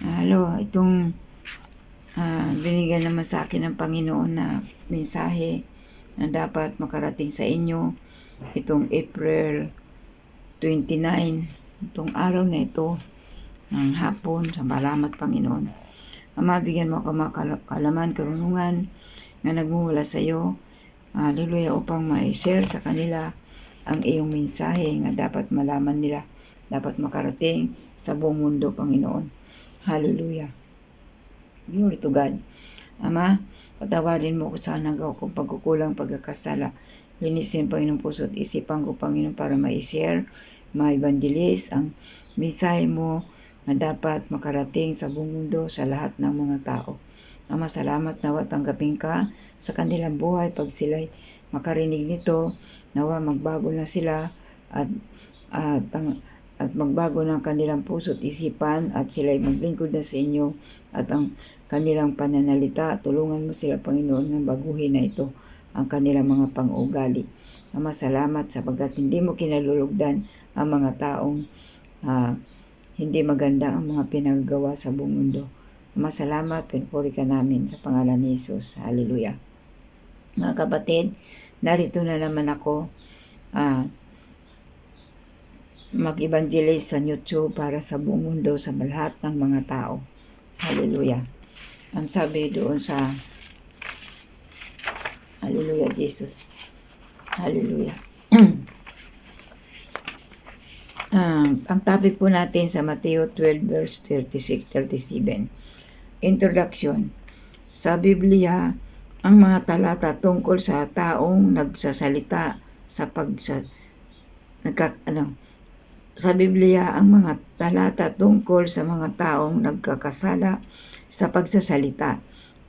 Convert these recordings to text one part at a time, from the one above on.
Hello, itong binigyan naman sa akin ng Panginoon na mensahe na dapat makarating sa inyo itong April 29, itong araw na ito ng hapon. Salamat Panginoon. Ama, bigyan mo ako kalaman, karunungan na nagmumula sa iyo. Hallelujah, upang ma-share sa kanila ang iyong mensahe na dapat malaman nila, dapat makarating sa buong mundo, Panginoon. Hallelujah. Glory to God. Ama, patawarin mo ko sa nagawa kong pagkukulang, pagkakasala. Linisin, Panginoon, puso at isipan ko, Panginoon, para ma-share, ma-evangelize ang mensahe mo na dapat makarating sa buong mundo, sa lahat ng mga tao. Ama, salamat, nawa tanggapin ka sa kanilang buhay pag sila'y makarinig nito. Nawa magbago na sila at magbago ng kanilang puso at isipan at sila'y maglingkod na sa inyo at ang kanilang pananalita. Tulungan mo sila, Panginoon, ng baguhin na ito ang kanilang mga pang-ugali. Ama, salamat sapagkat hindi mo kinalulugdan ang mga taong hindi maganda ang mga pinagagawa sa buong mundo. Ama, salamat, pinupuri ka namin sa pangalan ni Jesus. Hallelujah. Mga kapatid, narito na naman ako mag-evangelize sa YouTube para sa buong mundo, sa lahat ng mga tao. Hallelujah. Ang sabi doon sa Hallelujah, Jesus. Hallelujah. Ang topic po natin sa Mateo 12 verse 36-37. Introduction. Sa Biblia, ang mga talata tungkol sa taong nagsasalita sa Biblia, ang mga talata tungkol sa mga taong nagkakasala sa pagsasalita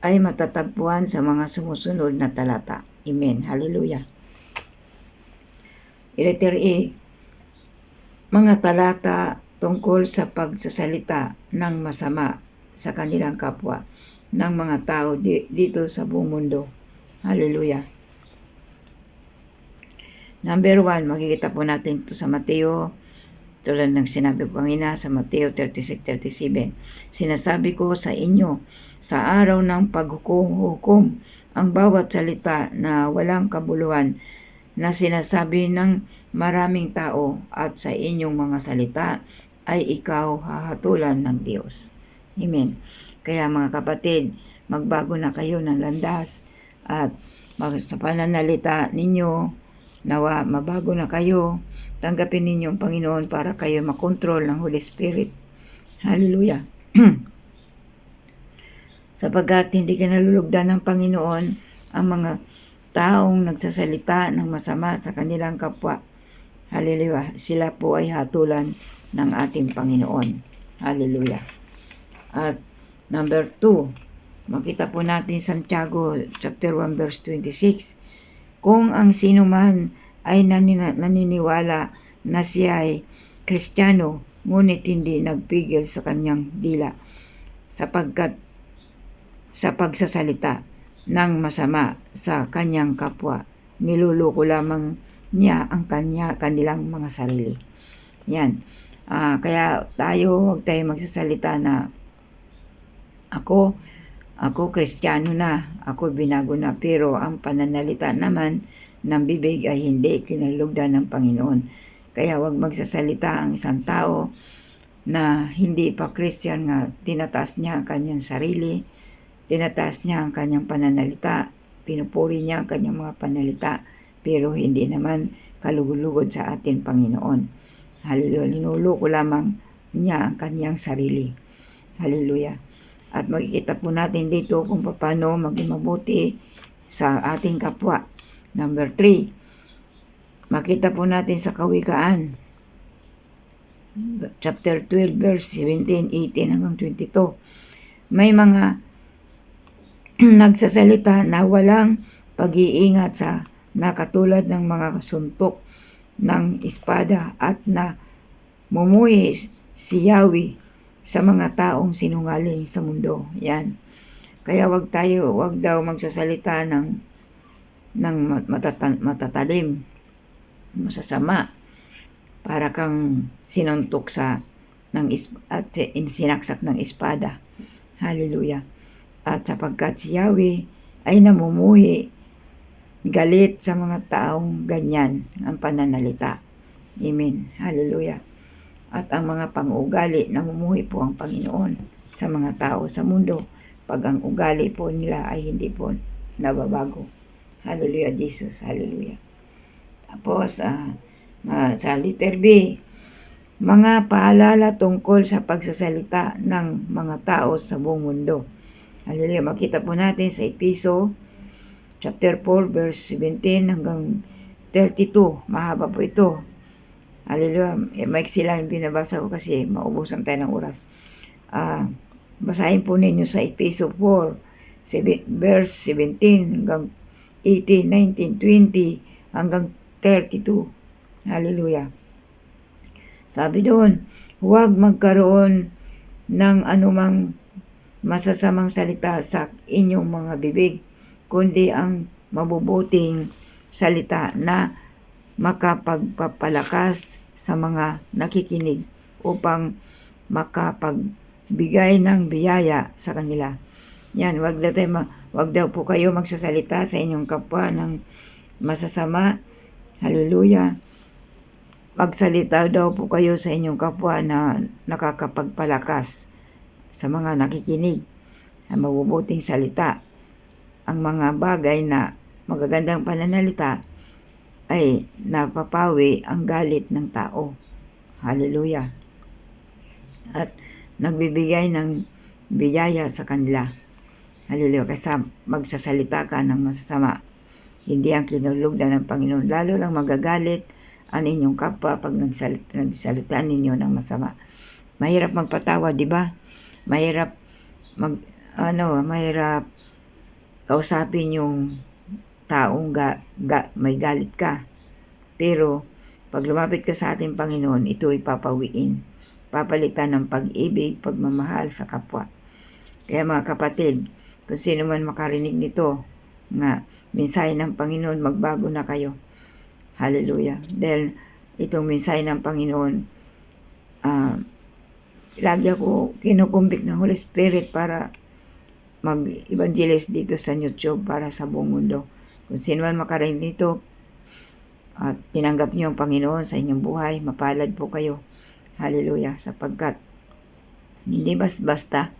ay matatagpuan sa mga sumusunod na talata. Amen. Hallelujah. Letter A. Mga talata tungkol sa pagsasalita ng masama sa kanilang kapwa ng mga tao dito sa buong mundo. Hallelujah. Number 1, makikita po natin ito sa Mateo, tulad ng sinabi ko kanina sa Mateo 36-37. Sinasabi ko sa inyo, sa araw ng paghukom, ang bawat salita na walang kabuluhan na sinasabi ng maraming tao at sa inyong mga salita ay ikaw hahatulan ng Diyos. Amen. Kaya mga kapatid, magbago na kayo ng landas at sa pananalita ninyo, nawa mabago na kayo. Tanggapin ninyo ang Panginoon para kayo makontrol ng Holy Spirit. Hallelujah. Sapagkat hindi ka nalulugdan ng Panginoon ang mga taong nagsasalita ng masama sa kanilang kapwa. Hallelujah. Sila po ay hatulan ng ating Panginoon. Hallelujah. At number 2, makita po natin Santiago chapter 1 verse 26. Kung ang sino man ay naniniwala na siya ay Kristiyano, ngunit hindi nagpigil sa kanyang dila sapagkat sa pagsasalita ng masama sa kanyang kapwa, niluloko lamang niya ang kanilang mga sarili. Yan. Kaya huwag tayo magsasalita na ako Kristiyano na, ako binago na, pero ang pananalita naman ng bibig ay hindi kinalugdan ng Panginoon. Kaya huwag magsasalita ang isang tao na hindi pa Christian nga tinataas niya ang kanyang sarili, tinataas niya ang kanyang pananalita, pinupuri niya ang kanyang mga panalita, pero hindi naman kalugod-lugod sa atin Panginoon. Hallelujah. Linuloko lamang niya ang kanyang sarili. Hallelujah. At makikita po natin dito kung paano maging mabuti sa ating kapwa. Number 3, makita po natin sa Kawikaan, chapter 12, verse 17, 18 hanggang 22. May mga nagsasalita na walang pag-iingat sa nakatulad ng mga suntok ng espada at na mumuhi si Yahweh sa mga taong sinungaling sa mundo. Yan. Kaya wag daw magsasalita ng matatalim, masasama, para kang sinuntok sa at sinaksak ng espada. Hallelujah. At sapagkat si Yahweh ay namumuhi galit sa mga taong ganyan ang pananalita. Amen. Hallelujah. At ang mga pang-ugali, namumuhi po ang Panginoon sa mga tao sa mundo pag ang ugali po nila ay hindi po nababago. Hallelujah, Jesus. Hallelujah. Tapos, sa letter B, mga paalala tungkol sa pagsasalita ng mga tao sa buong mundo. Hallelujah. Makita po natin sa Episo chapter 4 verse 17 hanggang 32. Mahaba po ito. Hallelujah. Maiksi lang yung binabasa ko kasi maubusan tayo ng oras. Basahin po ninyo sa Episo 4 verse 17 hanggang 18, 19, 20 hanggang 32. Hallelujah. Sabi doon, huwag magkaroon ng anumang masasamang salita sa inyong mga bibig, kundi ang mabubuting salita na makapagpapalakas sa mga nakikinig upang makapagbigay ng biyaya sa kanila. Yan, wag daw po kayo magsasalita sa inyong kapwa ng masasama. Hallelujah. Magsalita daw po kayo sa inyong kapwa na nakakapagpalakas sa mga nakikinig ang mabubuting salita. Ang mga bagay na magagandang pananalita ay napapawi ang galit ng tao. Hallelujah. At nagbibigay ng biyaya sa kanila. Hallelujah. Kasi magsasalita ka ng masasama, hindi ang kinulugdan ng Panginoon. Lalo lang magagalit ang inyong kapwa pag nagsalita ninyo ng masama. Mahirap magpatawa, di ba? Mahirap mahirap kausapin yung taong may galit ka. Pero pag lumapit ka sa ating Panginoon, ito ay papawiin. Papalitan ng pag-ibig, pagmamahal sa kapwa. Kaya mga kapatid, kung sino man makarinig nito, nga mensahe ng Panginoon, magbago na kayo. Hallelujah. Dahil itong mensahe ng Panginoon, lagi ako kinukumbik ng Holy Spirit para mag-evangelize dito sa YouTube para sa buong mundo. Kung sino man makarinig nito at tinanggap niyo ang Panginoon sa inyong buhay, mapalad po kayo. Hallelujah. Sapagkat hindi basta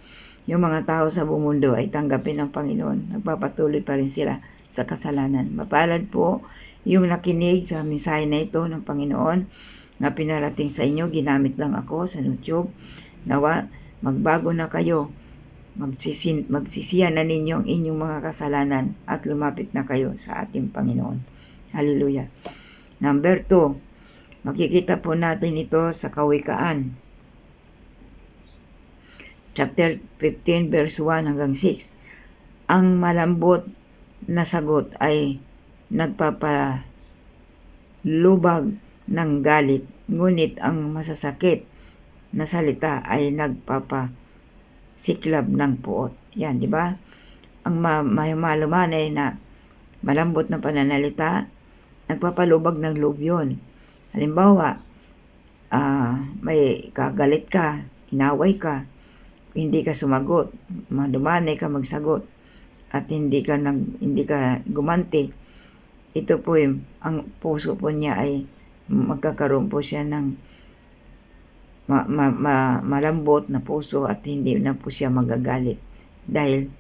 yung mga tao sa buong mundo ay tanggapin ng Panginoon. Nagpapatuloy pa rin sila sa kasalanan. Mapalad po yung nakinig sa mensahe na ito ng Panginoon na pinarating sa inyo. Ginamit lang ako sa YouTube. Nawa, magbago na kayo. Magsisiya na ninyo ang inyong mga kasalanan at lumapit na kayo sa ating Panginoon. Hallelujah. Number 2, makikita po natin ito sa Kawikaan. Chapter 15, verse 1 hanggang 6. Ang malambot na sagot ay nagpapalubag ng galit, ngunit ang masasakit na salita ay nagpapasiklab ng puot. Yan, di ba? Ang malumanay na malambot na pananalita, nagpapalubag ng loob yun. Halimbawa, may kagalit ka, inaway ka, hindi ka sumagot, malumanay ka magsagot, at hindi ka gumanti. Ito po ang puso po niya ay magkakaroon po siya ng malambot na puso at hindi na po siya magagalit. Dahil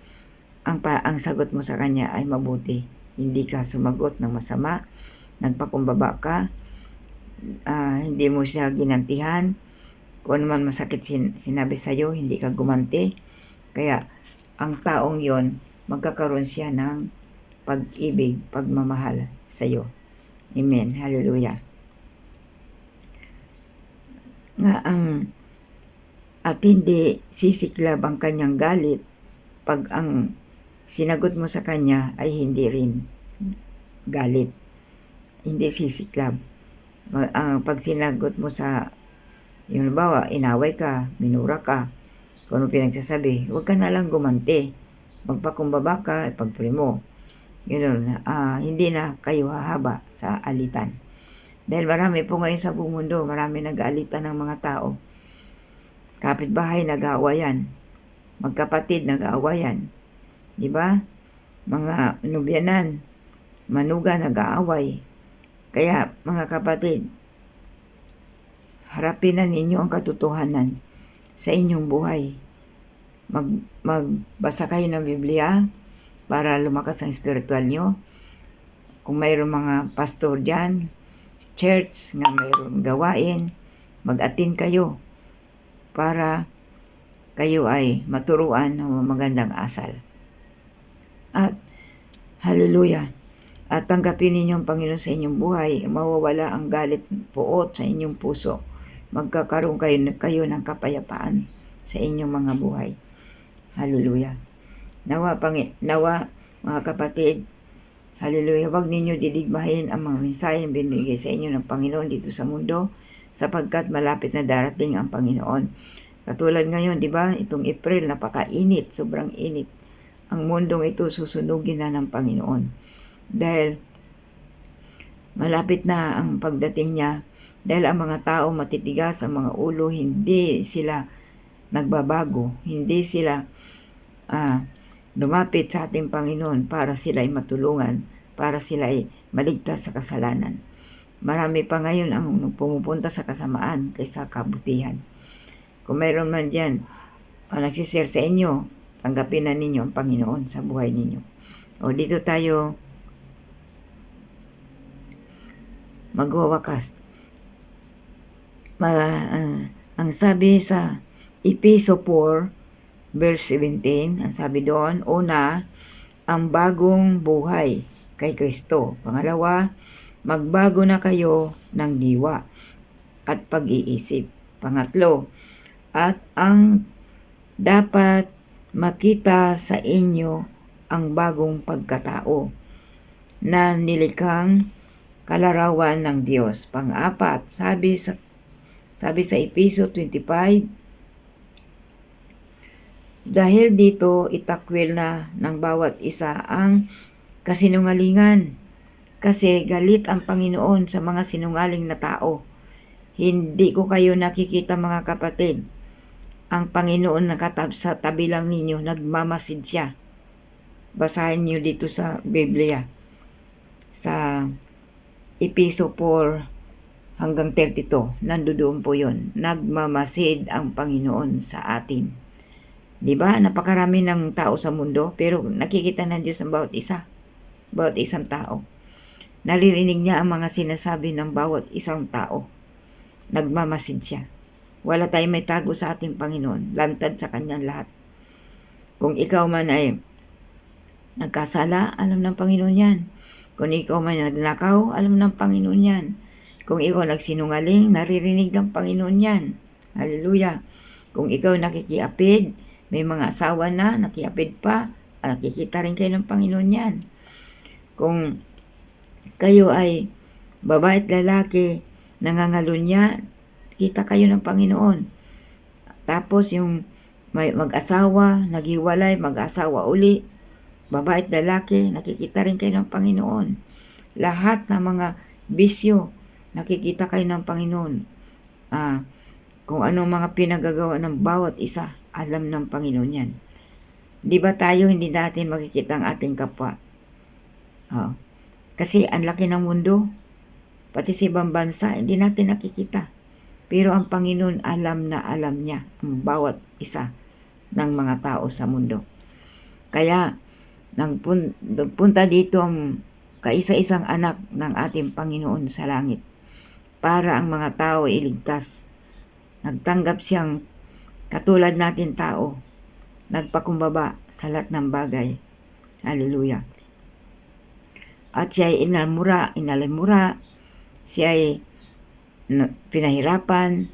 ang sagot mo sa kanya ay mabuti. Hindi ka sumagot ng masama, nagpakumbaba ka, hindi mo siya ginantihan. Kung naman masakit sinabi sa'yo, hindi ka gumanti. Kaya ang taong yon magkakaroon siya ng pag-ibig, pagmamahal sa'yo. Amen. Hallelujah. At hindi sisiklab ang kanyang galit pag ang sinagot mo sa kanya ay hindi rin galit. Hindi sisiklab. Pag sinagot mo sa yung halimbawa, inaway ka, minura ka, kung ano pinagsasabi, huwag ka na lang gumanti. Magpakumbaba ka, ipagpuri mo. Yun, hindi na kayo hahaba sa alitan. Dahil marami po ngayon sa buong mundo, marami nag-aalitan ng mga tao. Kapitbahay nag-aawayan. Magkapatid nag-aawayan. Di ba? Mga nobyanan, manuga nag-aaway. Kaya mga kapatid, harapin na ninyo ang katotohanan sa inyong buhay. Magbasa kayo ng Biblia para lumakas ang spiritual nyo. Kung mayroong mga pastor dyan, church nga mayroong gawain, mag-attend kayo para kayo ay maturuan ng magandang asal. At hallelujah, at tanggapin ninyo ang Panginoon sa inyong buhay, mawawala ang galit puot sa inyong puso. Magkakaroon kayo ng kapayapaan sa inyong mga buhay. Hallelujah. Nawa mga kapatid, hallelujah, wag ninyo didigmahin ang mga mensaheng binigay sa inyo ng Panginoon dito sa mundo, sapagkat malapit na darating ang Panginoon. Katulad ngayon, di ba, itong April, napakainit, sobrang init. Ang mundong ito susunugin na ng Panginoon. Dahil malapit na ang pagdating niya, dahil ang mga tao matitigas ang mga ulo, hindi sila nagbabago, hindi sila lumapit sa ating Panginoon para sila ay matulungan, para sila ay maligtas sa kasalanan. Marami pa ngayon ang pumupunta sa kasamaan kaysa kabutihan. Kung mayroon man dyan nagsishare sa inyo, tanggapin na ninyo ang Panginoon sa buhay ninyo. O dito tayo magwawakas. Ang sabi sa Efeso 4, verse 17, ang sabi doon, una, ang bagong buhay kay Kristo. Pangalawa, magbago na kayo ng diwa at pag-iisip. Pangatlo, at ang dapat makita sa inyo ang bagong pagkatao na nilikhang kalarawan ng Diyos. Pang-apat, sabi sa Efeso 25, dahil dito itakwil na ng bawat isa ang kasinungalingan, kasi galit ang Panginoon sa mga sinungaling na tao. Hindi ko kayo nakikita mga kapatid. Ang Panginoon sa tabi lang ninyo, nagmamasid siya. Basahin niyo dito sa Biblia, sa Efeso 4 hanggang 32, nandoon po yun. Nagmamasid ang Panginoon sa atin. Diba? Napakarami ng tao sa mundo, pero nakikita ng Diyos ang bawat isa, bawat isang tao. Naririnig niya ang mga sinasabi ng bawat isang tao. Nagmamasid siya. Wala tayong may tago sa ating Panginoon. Lantad sa kanyang lahat. Kung ikaw man ay nagkasala, alam ng Panginoon yan. Kung ikaw man nagnakaw, alam ng Panginoon yan. Kung ikaw nagsinungaling, naririnig ng Panginoon yan. Hallelujah. Kung ikaw nakikiapid, may mga asawa na, nakiapid pa, nakikita rin kayo ng Panginoon yan. Kung kayo ay babae at lalaki, nangangalunya, kita kayo ng Panginoon. Tapos yung may mag-asawa, naghiwalay, mag-asawa uli, babae at lalaki, nakikita rin kayo ng Panginoon. Lahat ng mga bisyo, nakikita kayo ng Panginoon. Kung anong mga pinagagawa ng bawat isa, alam ng Panginoon yan. Di ba tayo hindi natin makikita ang ating kapwa? Kasi ang laki ng mundo, pati sa ibang bansa, hindi natin nakikita. Pero ang Panginoon alam na alam niya ang bawat isa ng mga tao sa mundo. Kaya, nagpunta dito ang kaisa-isang anak ng ating Panginoon sa langit para ang mga tao iligtas. Nagtanggap siyang katulad natin tao, nagpakumbaba sa lahat ng bagay. Hallelujah. At siya ay inalimura, siya ay pinahirapan,